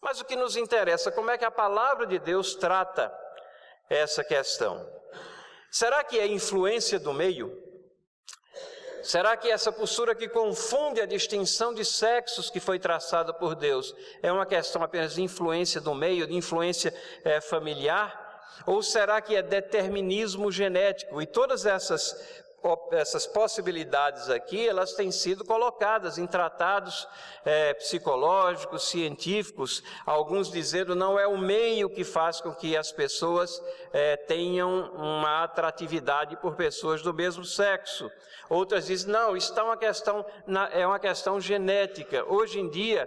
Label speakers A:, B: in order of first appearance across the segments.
A: Mas o que nos interessa, como é que a palavra de Deus trata essa questão? Será que é influência do meio? Será que essa postura que confunde a distinção de sexos que foi traçada por Deus é uma questão apenas de influência do meio, de influência familiar? Ou será que é determinismo genético? E todas essas possibilidades aqui, elas têm sido colocadas em tratados psicológicos, científicos, alguns dizendo não é o meio que faz com que as pessoas tenham uma atratividade por pessoas do mesmo sexo. Outras dizem, não, isso é uma questão genética. Hoje em dia,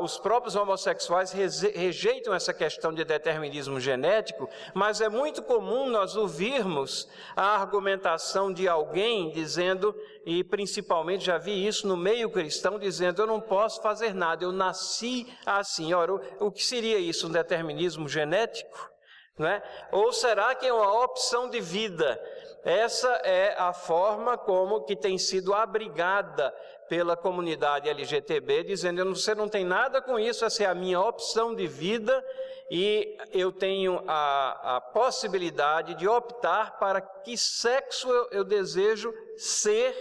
A: os próprios homossexuais rejeitam essa questão de determinismo genético, mas é muito comum nós ouvirmos a argumentação de alguém dizendo, e principalmente já vi isso no meio cristão, dizendo, eu não posso fazer nada, eu nasci assim. Ora, o que seria isso, um determinismo genético? Não é? Ou será que é uma opção de vida? Essa é a forma como que tem sido abrigada pela comunidade LGTB, dizendo, você não tem nada com isso, essa é a minha opção de vida e eu tenho a possibilidade de optar para que sexo eu desejo ser.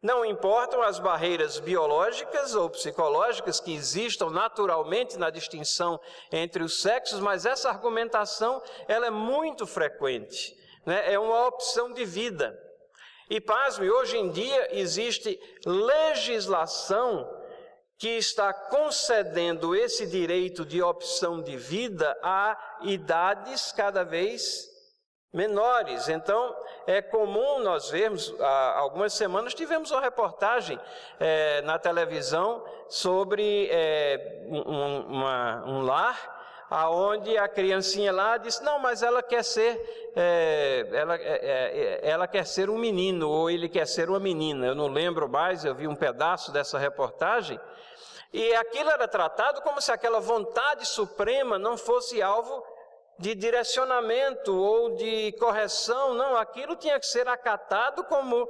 A: Não importam as barreiras biológicas ou psicológicas que existam naturalmente na distinção entre os sexos, mas essa argumentação ela é muito frequente, né? É uma opção de vida. E pasme, hoje em dia existe legislação que está concedendo esse direito de opção de vida a idades cada vez menores. Então, é comum nós vermos, há algumas semanas tivemos uma reportagem na televisão sobre um lar, aonde a criancinha lá disse, não, mas ela quer ser, ela quer ser um menino, ou ele quer ser uma menina. Eu não lembro mais, eu vi um pedaço dessa reportagem, e aquilo era tratado como se aquela vontade suprema não fosse alvo de direcionamento ou de correção. Não, aquilo tinha que ser acatado como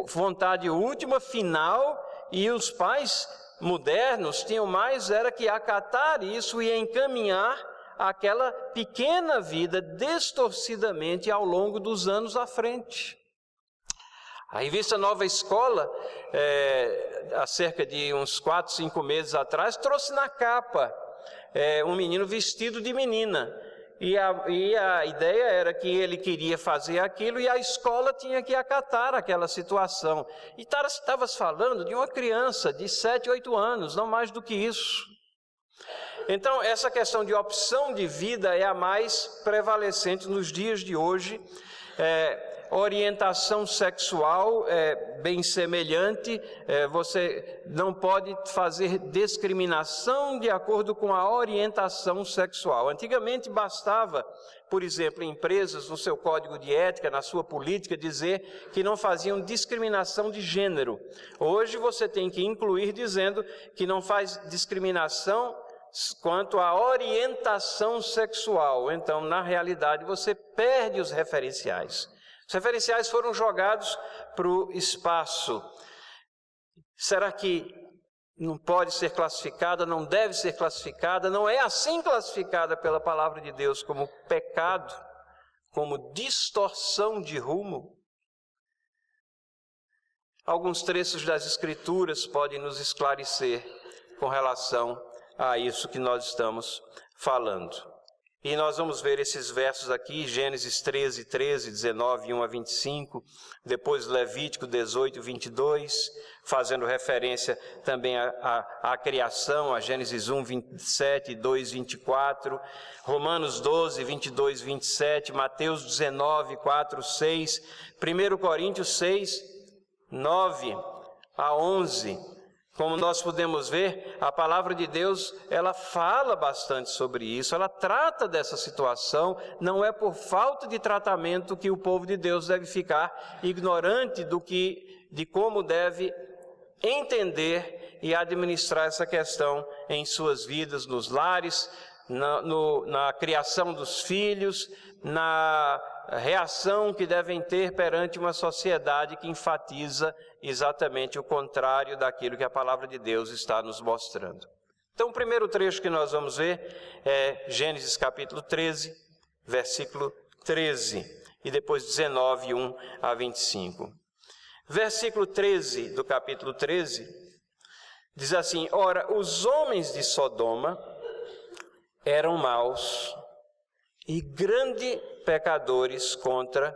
A: vontade última, final, e os pais modernos tinham mais era que acatar isso e encaminhar aquela pequena vida distorcidamente ao longo dos anos à frente. A revista Nova Escola, há cerca de uns 4, 5 meses atrás, trouxe na capa um menino vestido de menina. E a ideia era que ele queria fazer aquilo e a escola tinha que acatar aquela situação. E estavas falando de uma criança de 7, 8 anos, não mais do que isso. Então, essa questão de opção de vida é a mais prevalecente nos dias de hoje. Orientação sexual é bem semelhante, você não pode fazer discriminação de acordo com a orientação sexual. Antigamente bastava, por exemplo, empresas no seu código de ética, na sua política, dizer que não faziam discriminação de gênero. Hoje você tem que incluir dizendo que não faz discriminação quanto à orientação sexual. Então, na realidade, você perde os referenciais. Os referenciais foram jogados para o espaço. Será que não pode ser classificada, não deve ser classificada? Não é assim classificada pela palavra de Deus como pecado, como distorção de rumo? Alguns trechos das Escrituras podem nos esclarecer com relação a isso que nós estamos falando. E nós vamos ver esses versos aqui, Gênesis 13, 13, 19, 1 a 25, depois Levítico 18, 22, fazendo referência também à criação, a Gênesis 1, 27, 2, 24, Romanos 12, 22, 27, Mateus 19, 4, 6, 1 Coríntios 6, 9 a 11. Como nós podemos ver, a palavra de Deus, ela fala bastante sobre isso, ela trata dessa situação. Não é por falta de tratamento que o povo de Deus deve ficar ignorante de como deve entender e administrar essa questão em suas vidas, nos lares, na criação dos filhos, na reação que devem ter perante uma sociedade que enfatiza exatamente o contrário daquilo que a palavra de Deus está nos mostrando. Então, o primeiro trecho que nós vamos ver é Gênesis capítulo 13, versículo 13, e depois 19, 1 a 25. Versículo 13 do capítulo 13 diz assim: ora, os homens de Sodoma eram maus e grandes pecadores contra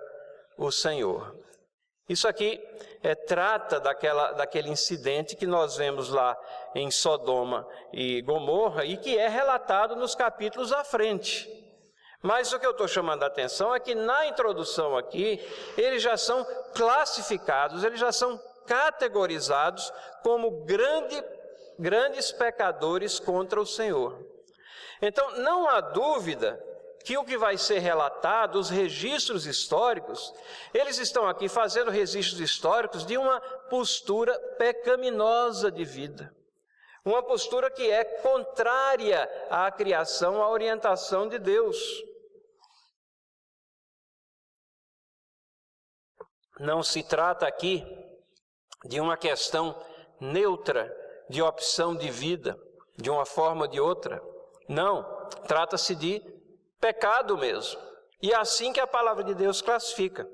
A: o Senhor. Isso aqui trata daquele incidente que nós vemos lá em Sodoma e Gomorra e que é relatado nos capítulos à frente. Mas o que eu estou chamando a atenção é que na introdução aqui, eles já são classificados, eles já são categorizados como grandes pecadores contra o Senhor. Então, não há dúvida que o que vai ser relatado, os registros históricos, eles estão aqui fazendo registros históricos de uma postura pecaminosa de vida. Uma postura que é contrária à criação, à orientação de Deus. Não se trata aqui de uma questão neutra, de opção de vida, de uma forma ou de outra. Não, trata-se de pecado mesmo. E é assim que a palavra de Deus classifica.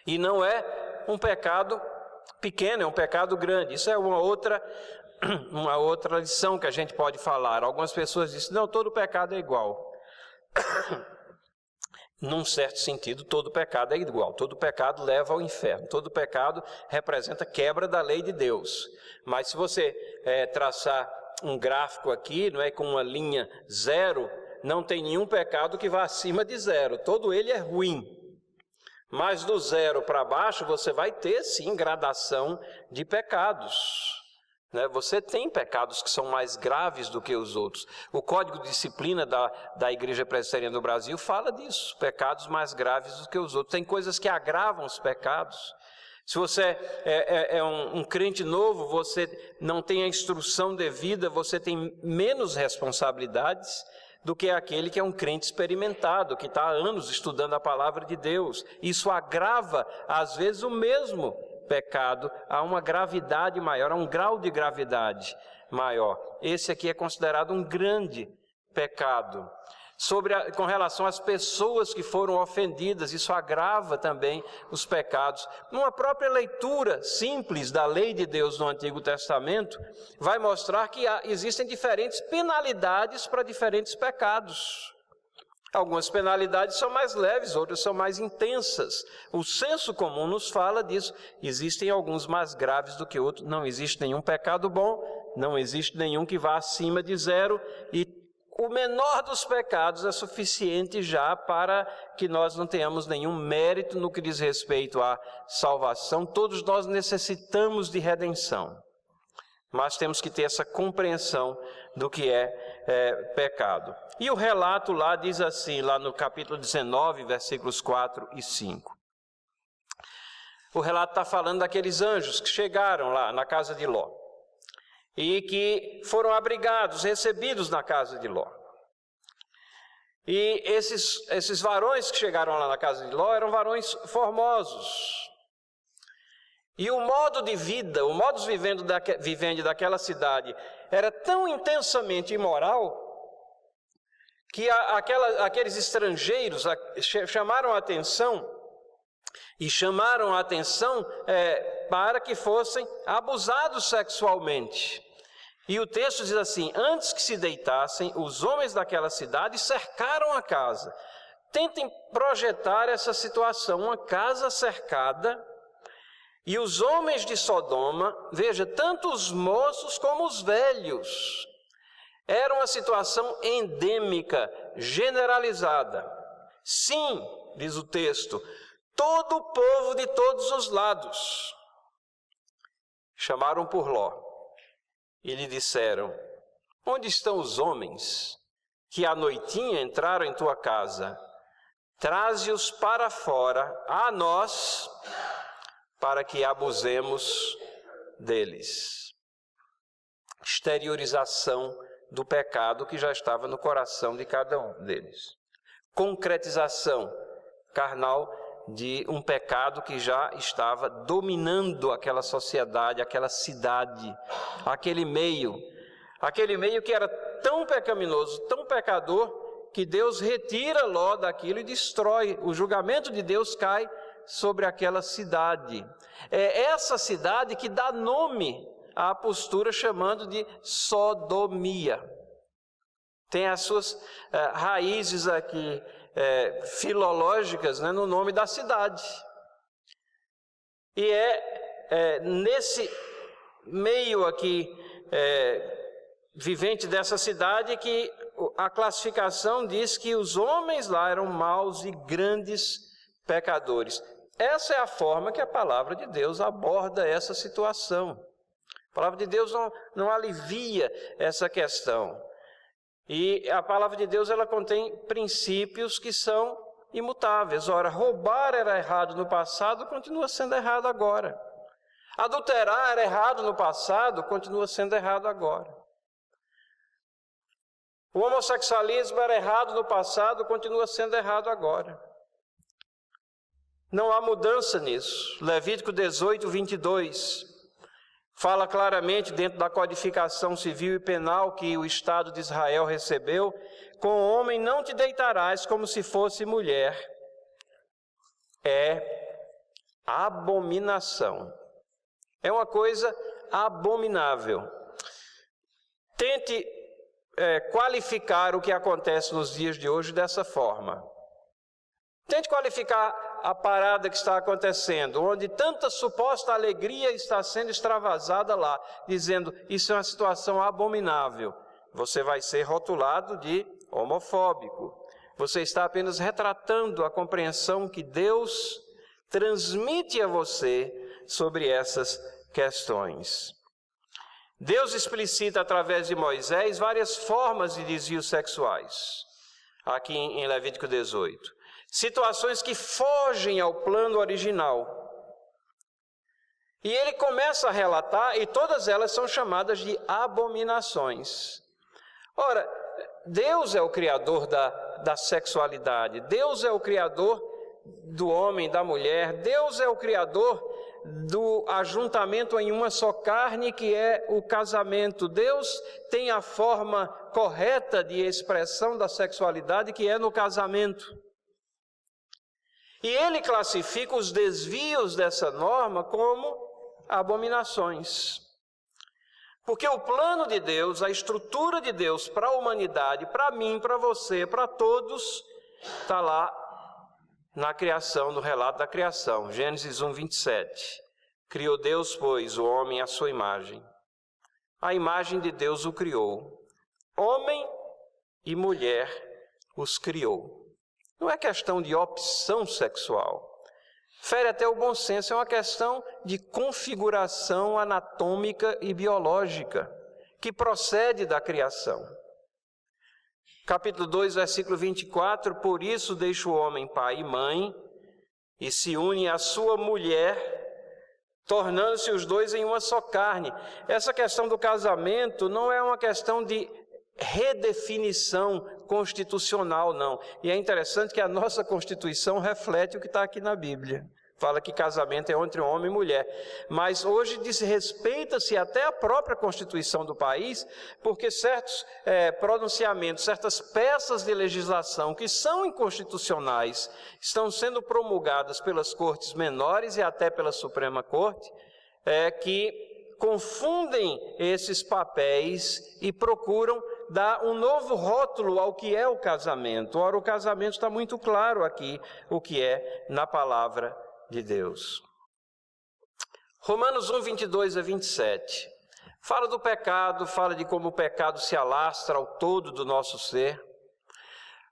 A: E não é um pecado pequeno, é um pecado grande. Isso é uma outra lição que a gente pode falar. Algumas pessoas dizem, não, todo pecado é igual. Num certo sentido, todo pecado é igual. Todo pecado leva ao inferno. Todo pecado representa quebra da lei de Deus. Mas se você traçar um gráfico aqui, não é, com uma linha zero, não tem nenhum pecado que vá acima de zero. Todo ele é ruim. Mas do zero para baixo, você vai ter, sim, gradação de pecados. Você tem pecados que são mais graves do que os outros. O Código de Disciplina da Igreja Presbiteriana do Brasil fala disso. Pecados mais graves do que os outros. Tem coisas que agravam os pecados. Se você é um crente novo, você não tem a instrução devida, você tem menos responsabilidades do que aquele que é um crente experimentado, que está há anos estudando a palavra de Deus. Isso agrava, às vezes, o mesmo pecado a uma gravidade maior, a um grau de gravidade maior. Esse aqui é considerado um grande pecado. Com relação às pessoas que foram ofendidas, isso agrava também os pecados. Numa própria leitura simples da lei de Deus no Antigo Testamento, vai mostrar que existem diferentes penalidades para diferentes pecados. Algumas penalidades são mais leves, outras são mais intensas. O senso comum nos fala disso. Existem alguns mais graves do que outros. Não existe nenhum pecado bom, não existe nenhum que vá acima de zero, e o menor dos pecados é suficiente já para que nós não tenhamos nenhum mérito no que diz respeito à salvação. Todos nós necessitamos de redenção, mas temos que ter essa compreensão do que é pecado. E o relato lá diz assim, lá no capítulo 19, versículos 4 e 5. O relato está falando daqueles anjos que chegaram lá na casa de Ló e que foram abrigados, recebidos na casa de Ló. E esses varões que chegaram lá na casa de Ló eram varões formosos. E o modo de vida, o modus vivendi daquela cidade era tão intensamente imoral que aqueles estrangeiros chamaram a atenção para que fossem abusados sexualmente. E o texto diz assim: antes que se deitassem, os homens daquela cidade cercaram a casa. Tentem projetar essa situação, uma casa cercada, e os homens de Sodoma, veja, tanto os moços como os velhos. Era uma situação endêmica, generalizada. Sim, diz o texto, todo o povo de todos os lados chamaram por Ló e lhe disseram: onde estão os homens que à noitinha entraram em tua casa? Traze-os para fora a nós, para que abusemos deles. Exteriorização do pecado que já estava no coração de cada um deles. Concretização carnal de um pecado que já estava dominando aquela sociedade, aquela cidade, aquele meio. Aquele meio que era tão pecaminoso, tão pecador, que Deus retira Ló daquilo e destrói. O julgamento de Deus cai sobre aquela cidade. É essa cidade que dá nome à postura, chamando de sodomia. Tem as suas raízes aqui filológicas, né, no nome da cidade. E nesse meio aqui vivente dessa cidade que a classificação diz que os homens lá eram maus e grandes pecadores. Essa é a forma que a palavra de Deus aborda essa situação. A palavra de Deus não alivia essa questão. E a palavra de Deus, ela contém princípios que são imutáveis. Ora, roubar era errado no passado, continua sendo errado agora. Adulterar era errado no passado, continua sendo errado agora. O homossexualismo era errado no passado, continua sendo errado agora. Não há mudança nisso. Levítico 18, 22, fala claramente, dentro da codificação civil e penal que o Estado de Israel recebeu: com o homem não te deitarás como se fosse mulher. É abominação. É uma coisa abominável. Tente qualificar o que acontece nos dias de hoje dessa forma. Tente qualificar a parada que está acontecendo, onde tanta suposta alegria está sendo extravasada lá, dizendo isso é uma situação abominável. Você vai ser rotulado de homofóbico. Você está apenas retratando a compreensão que Deus transmite a você sobre essas questões. Deus explicita através de Moisés várias formas de desvios sexuais, aqui em Levítico 18. Situações que fogem ao plano original. E ele começa a relatar, e todas elas são chamadas de abominações. Ora, Deus é o criador da sexualidade, Deus é o criador do homem, da mulher, Deus é o criador do ajuntamento em uma só carne, que é o casamento. Deus tem a forma correta de expressão da sexualidade, que é no casamento. E ele classifica os desvios dessa norma como abominações. Porque o plano de Deus, a estrutura de Deus para a humanidade, para mim, para você, para todos, está lá na criação, no relato da criação. Gênesis 1, 27. Criou Deus, pois, o homem à sua imagem. A imagem de Deus o criou. Homem e mulher os criou. Não é questão de opção sexual. Fere até o bom senso, é uma questão de configuração anatômica e biológica, que procede da criação. Capítulo 2, versículo 24, por isso deixa o homem pai e mãe, e se une à sua mulher, tornando-se os dois em uma só carne. Essa questão do casamento não é uma questão de redefinição constitucional, não. E é interessante que a nossa Constituição reflete o que está aqui na Bíblia. Fala que casamento é entre homem e mulher. Mas hoje respeita-se até a própria Constituição do país, porque certos pronunciamentos, certas peças de legislação que são inconstitucionais, estão sendo promulgadas pelas cortes menores e até pela Suprema Corte, que confundem esses papéis e procuram dar um novo rótulo ao que é o casamento. Ora, o casamento está muito claro aqui, o que é na palavra de Deus. Romanos 1, 22 a 27. Fala do pecado, fala de como o pecado se alastra ao todo do nosso ser.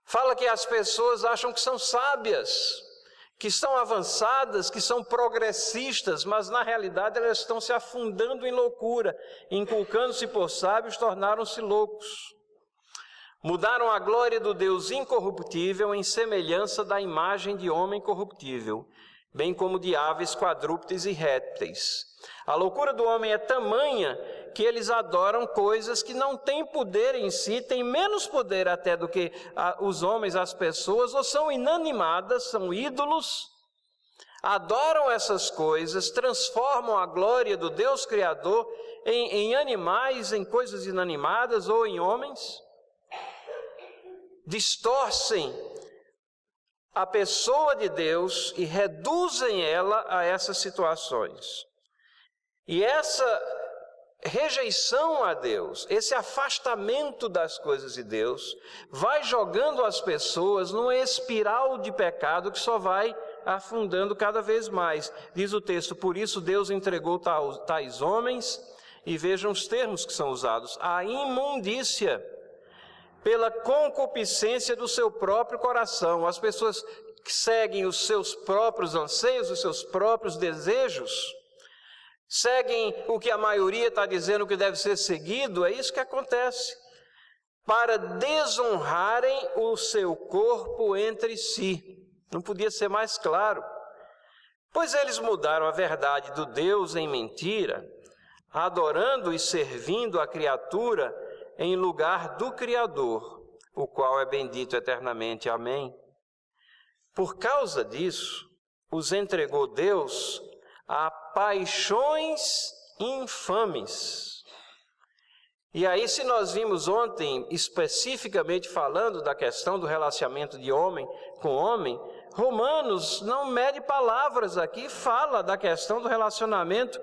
A: Fala que as pessoas acham que são sábias, que estão avançadas, que são progressistas, mas na realidade elas estão se afundando em loucura, inculcando-se por sábios, tornaram-se loucos. Mudaram a glória do Deus incorruptível em semelhança da imagem de homem corruptível, bem como de aves, quadrúpedes e répteis. A loucura do homem é tamanha que eles adoram coisas que não têm poder em si, têm menos poder até do que os homens, as pessoas, ou são inanimadas, são ídolos, adoram essas coisas, transformam a glória do Deus Criador em animais, em coisas inanimadas ou em homens. Distorcem a pessoa de Deus e reduzem ela a essas situações. E essa rejeição a Deus, esse afastamento das coisas de Deus, vai jogando as pessoas numa espiral de pecado que só vai afundando cada vez mais. Diz o texto: por isso Deus entregou tais homens, e vejam os termos que são usados, à imundícia, pela concupiscência do seu próprio coração. As pessoas que seguem os seus próprios anseios, os seus próprios desejos, seguem o que a maioria está dizendo que deve ser seguido, é isso que acontece, para desonrarem o seu corpo entre si. Não podia ser mais claro. Pois eles mudaram a verdade do Deus em mentira, adorando e servindo a criatura em lugar do Criador, o qual é bendito eternamente. Amém. Por causa disso, os entregou Deus a paixões infames. E aí, se nós vimos ontem, especificamente falando da questão do relacionamento de homem com homem, Romanos não mede palavras aqui, fala da questão do relacionamento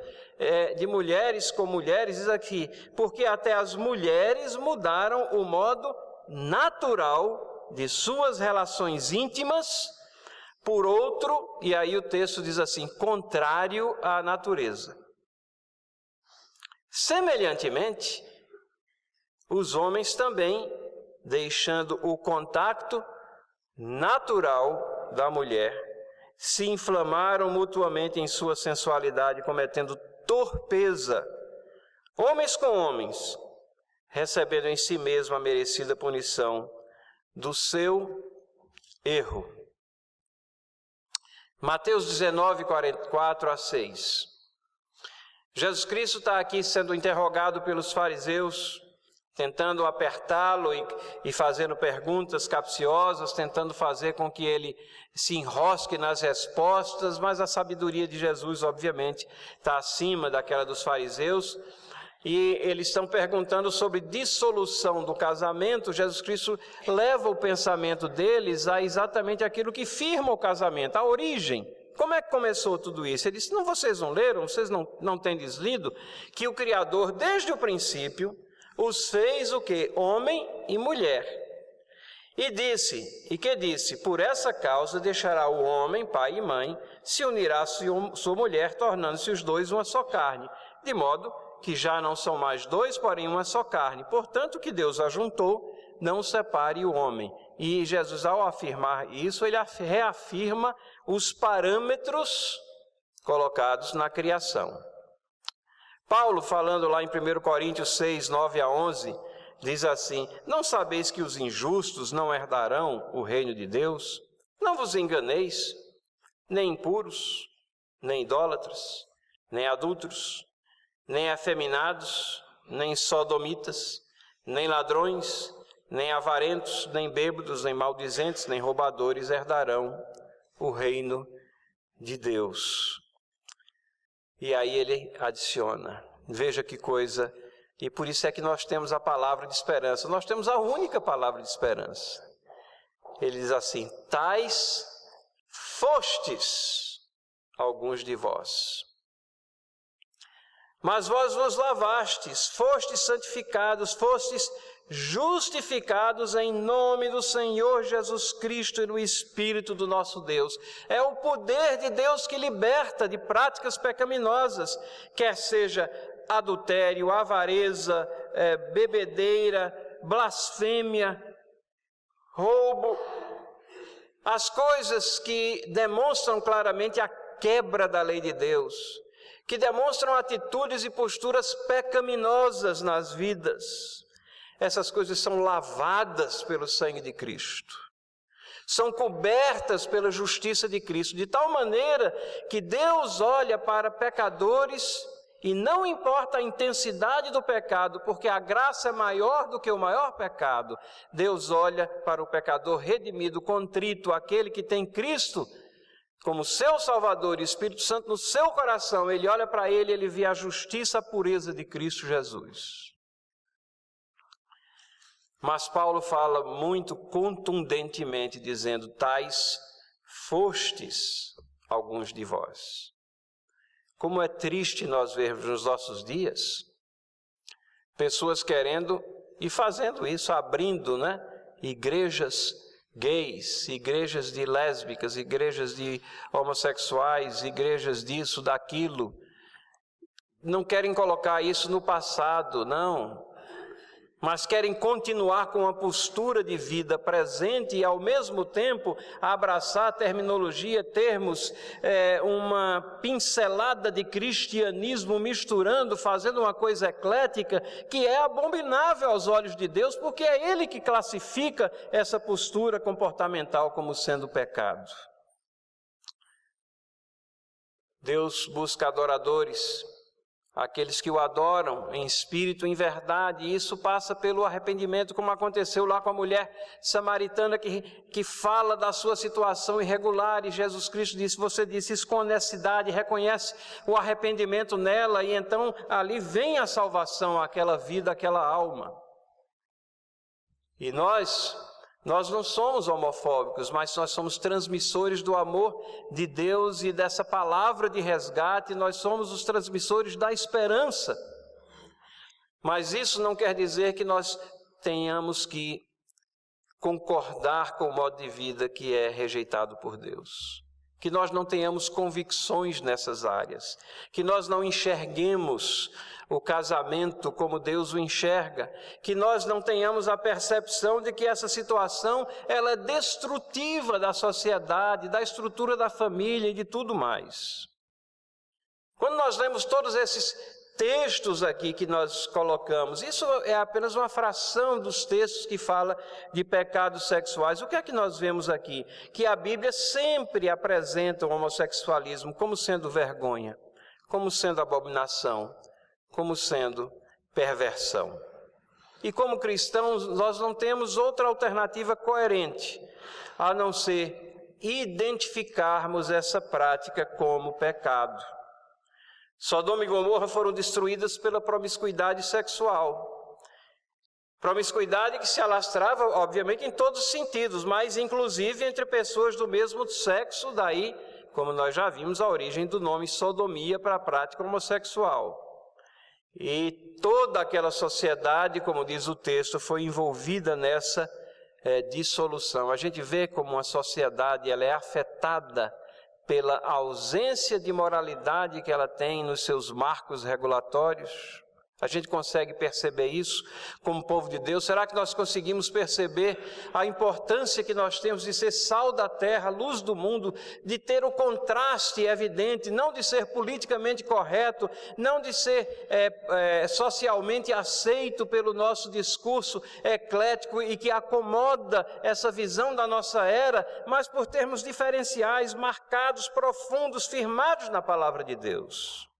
A: de mulheres com mulheres, diz aqui, porque até as mulheres mudaram o modo natural de suas relações íntimas por outro, e aí o texto diz assim, contrário à natureza. Semelhantemente, os homens também, deixando o contato natural da mulher, se inflamaram mutuamente em sua sensualidade, cometendo torpeza, homens com homens, recebendo em si mesmo a merecida punição do seu erro. Mateus 19, 44 a 6. Jesus Cristo está aqui sendo interrogado pelos fariseus, tentando apertá-lo e fazendo perguntas capciosas, tentando fazer com que ele se enrosque nas respostas, mas a sabedoria de Jesus, obviamente, está acima daquela dos fariseus. E eles estão perguntando sobre dissolução do casamento. Jesus Cristo leva o pensamento deles a exatamente aquilo que firma o casamento, a origem. Como é que começou tudo isso? Ele disse, não, vocês não leram, vocês não têm lido, que o Criador, desde o princípio, os fez o quê? Homem e mulher. E disse, por essa causa deixará o homem, pai e mãe, se unirá a sua mulher, tornando-se os dois uma só carne, de modo que já não são mais dois, porém uma só carne. Portanto, o que Deus ajuntou, não separe o homem. E Jesus, ao afirmar isso, ele reafirma os parâmetros colocados na criação. Paulo, falando lá em 1 Coríntios 6, 9 a 11, diz assim, não sabeis que os injustos não herdarão o reino de Deus? Não vos enganeis, nem impuros, nem idólatras, nem adúlteros, nem afeminados, nem sodomitas, nem ladrões, nem avarentos, nem bêbados, nem maldizentes, nem roubadores herdarão o reino de Deus. E aí ele adiciona, veja que coisa, e por isso é que nós temos a palavra de esperança, nós temos a única palavra de esperança. Ele diz assim, tais fostes alguns de vós. Mas vós vos lavastes, fostes santificados, fostes justificados em nome do Senhor Jesus Cristo e no Espírito do nosso Deus. É o poder de Deus que liberta de práticas pecaminosas, quer seja adultério, avareza, bebedeira, blasfêmia, roubo, as coisas que demonstram claramente a quebra da lei de Deus, que demonstram atitudes e posturas pecaminosas nas vidas. Essas coisas são lavadas pelo sangue de Cristo, são cobertas pela justiça de Cristo, de tal maneira que Deus olha para pecadores e não importa a intensidade do pecado, porque a graça é maior do que o maior pecado. Deus olha para o pecador redimido, contrito, aquele que tem Cristo como seu Salvador e Espírito Santo no seu coração, ele olha para ele e ele vê a justiça, a pureza de Cristo Jesus. Mas Paulo fala muito contundentemente, dizendo: tais fostes alguns de vós. Como é triste nós vermos nos nossos dias pessoas querendo e fazendo isso, abrindo, igrejas gays, igrejas de lésbicas, igrejas de homossexuais, igrejas disso, daquilo. Não querem colocar isso no passado, não. Mas querem continuar com uma postura de vida presente e, ao mesmo tempo, abraçar a terminologia, termos uma pincelada de cristianismo misturando, fazendo uma coisa eclética, que é abominável aos olhos de Deus, porque é Ele que classifica essa postura comportamental como sendo pecado. Deus busca adoradores, aqueles que o adoram em espírito e em verdade, e isso passa pelo arrependimento, como aconteceu lá com a mulher samaritana que fala da sua situação irregular, e Jesus Cristo disse: você disse isso com honestidade, reconhece o arrependimento nela, e então ali vem a salvação àquela vida, àquela alma. E nós não somos homofóbicos, mas nós somos transmissores do amor de Deus e dessa palavra de resgate. Nós somos os transmissores da esperança. Mas isso não quer dizer que nós tenhamos que concordar com o modo de vida que é rejeitado por Deus. Que nós não tenhamos convicções nessas áreas. Que nós não enxerguemos o casamento como Deus o enxerga, que nós não tenhamos a percepção de que essa situação ela é destrutiva da sociedade, da estrutura da família e de tudo mais. Quando nós lemos todos esses textos aqui que nós colocamos, isso é apenas uma fração dos textos que fala de pecados sexuais. O que é que nós vemos aqui? Que a Bíblia sempre apresenta o homossexualismo como sendo vergonha, como sendo abominação, como sendo perversão. E como cristãos, nós não temos outra alternativa coerente, a não ser identificarmos essa prática como pecado. Sodoma e Gomorra foram destruídas pela promiscuidade sexual. Promiscuidade que se alastrava, obviamente, em todos os sentidos, mas inclusive entre pessoas do mesmo sexo, daí, como nós já vimos, a origem do nome sodomia para a prática homossexual. E toda aquela sociedade, como diz o texto, foi envolvida nessa dissolução. A gente vê como uma sociedade ela é afetada pela ausência de moralidade que ela tem nos seus marcos regulatórios. A gente consegue perceber isso como povo de Deus? Será que nós conseguimos perceber a importância que nós temos de ser sal da terra, luz do mundo, de ter o contraste evidente, não de ser politicamente correto, não de ser socialmente aceito pelo nosso discurso eclético e que acomoda essa visão da nossa era, mas por termos diferenciais, marcados, profundos, firmados na palavra de Deus?